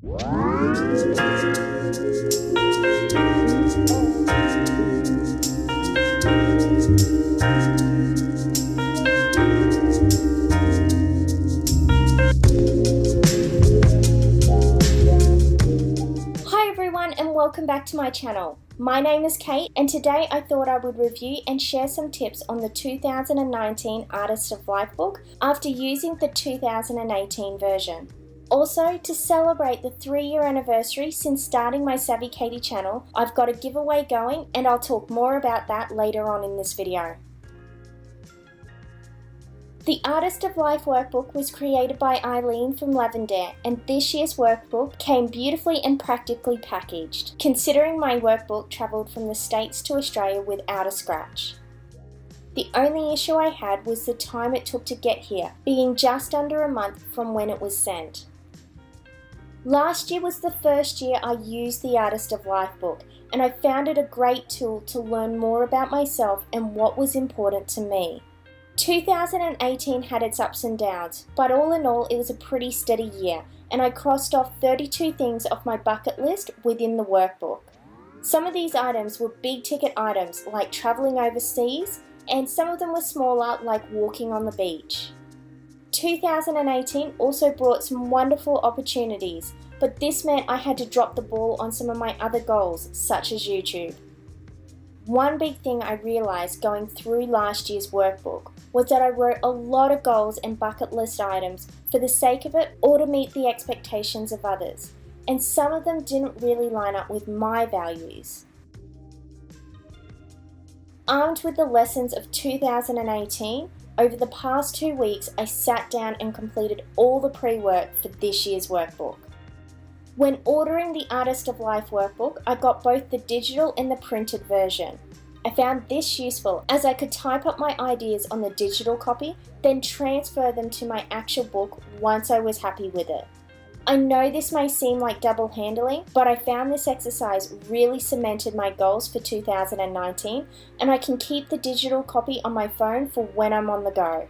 Hi everyone and welcome back to my channel. My name is Kate and today I thought I would review and share some tips on the 2019 Artist of Life book after using the 2018 version. Also, to celebrate the 3-year anniversary since starting my Savvy Katie channel, I've got a giveaway going and I'll talk more about that later on in this video. The Artist of Life Workbook was created by Aileen from Lavendaire, and this year's workbook came beautifully and practically packaged, considering my workbook travelled from the States to Australia without a scratch. The only issue I had was the time it took to get here, being just under a month from when it was sent. Last year was the first year I used the Artist of Life book, and I found it a great tool to learn more about myself and what was important to me. 2018 had its ups and downs, but all in all it was a pretty steady year, and I crossed off 32 things off my bucket list within the workbook. Some of these items were big ticket items like travelling overseas, and some of them were smaller like walking on the beach. 2018 also brought some wonderful opportunities, but this meant I had to drop the ball on some of my other goals, such as YouTube. One big thing I realised going through last year's workbook was that I wrote a lot of goals and bucket list items for the sake of it or to meet the expectations of others, and some of them didn't really line up with my values. Armed with the lessons of 2018, over the past 2 weeks I sat down and completed all the pre-work for this year's workbook. When ordering the Artist of Life workbook, I got both the digital and the printed version. I found this useful as I could type up my ideas on the digital copy, then transfer them to my actual book once I was happy with it. I know this may seem like double handling, but I found this exercise really cemented my goals for 2019, and I can keep the digital copy on my phone for when I'm on the go.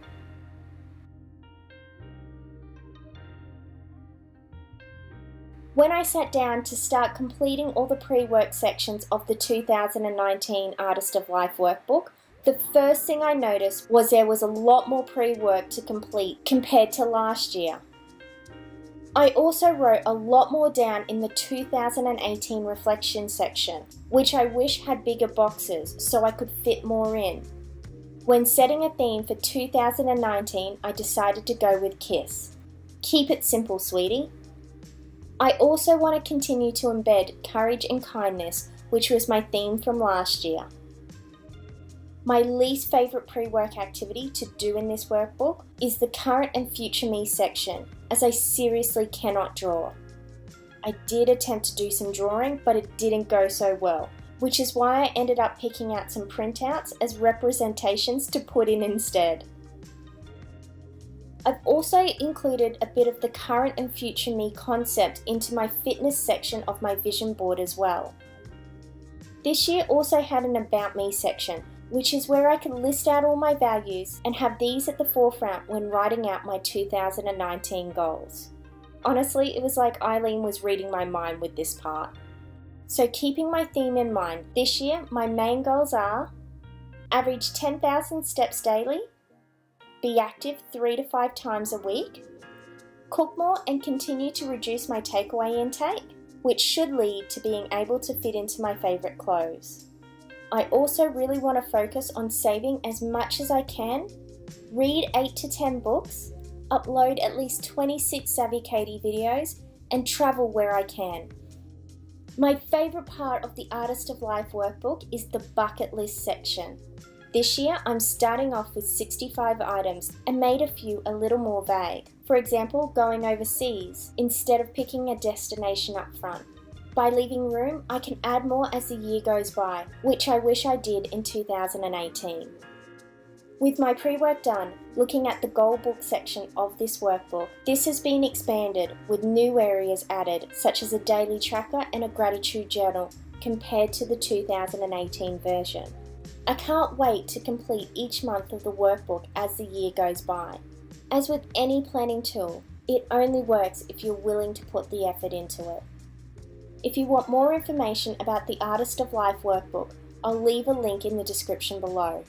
When I sat down to start completing all the pre-work sections of the 2019 Artist of Life workbook, the first thing I noticed was there was a lot more pre-work to complete compared to last year. I also wrote a lot more down in the 2018 reflection section, which I wish had bigger boxes so I could fit more in. When setting a theme for 2019, I decided to go with KISS. Keep it simple, sweetie. I also want to continue to embed courage and kindness, which was my theme from last year. My least favourite pre-work activity to do in this workbook is the current and future me section, as I seriously cannot draw. I did attempt to do some drawing, but it didn't go so well, which is why I ended up picking out some printouts as representations to put in instead. I've also included a bit of the current and future me concept into my fitness section of my vision board as well. This year also had an about me section, which is where I could list out all my values and have these at the forefront when writing out my 2019 goals. Honestly, it was like Aileen was reading my mind with this part. So keeping my theme in mind, this year my main goals are: average 10,000 steps daily, be active 3 to 5 times a week, cook more and continue to reduce my takeaway intake, which should lead to being able to fit into my favourite clothes. I also really want to focus on saving as much as I can, read 8 to 10 books, upload at least 26 Savvy Katie videos, and travel where I can. My favourite part of the Artist of Life workbook is the bucket list section. This year I'm starting off with 65 items and made a few a little more vague. For example, going overseas instead of picking a destination up front. By leaving room, I can add more as the year goes by, which I wish I did in 2018. With my pre-work done, looking at the goal book section of this workbook, this has been expanded with new areas added, such as a daily tracker and a gratitude journal compared to the 2018 version. I can't wait to complete each month of the workbook as the year goes by. As with any planning tool, It only works if you're willing to put the effort into it. If you want more information about the Artist of Life Workbook, I'll leave a link in the description below.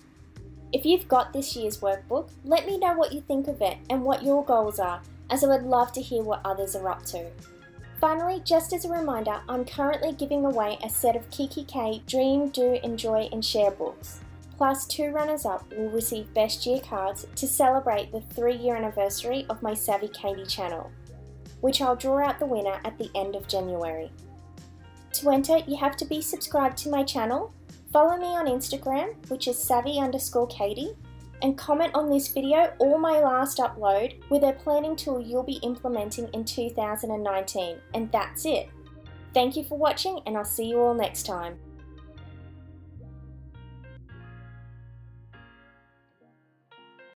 If you've got this year's workbook, let me know what you think of it and what your goals are, as I would love to hear what others are up to. Finally, just as a reminder, I'm currently giving away a set of Kikki.K Dream, Do, Enjoy and Share books. Plus, 2 runners-up will receive Best Year cards to celebrate the 3-year anniversary of my Savvy Katie channel, which I'll draw out the winner at the end of January. To enter, you have to be subscribed to my channel, follow me on Instagram, which is savvy_Katie, and comment on this video or my last upload with a planning tool you'll be implementing in 2019, and that's it. Thank you for watching, and I'll see you all next time.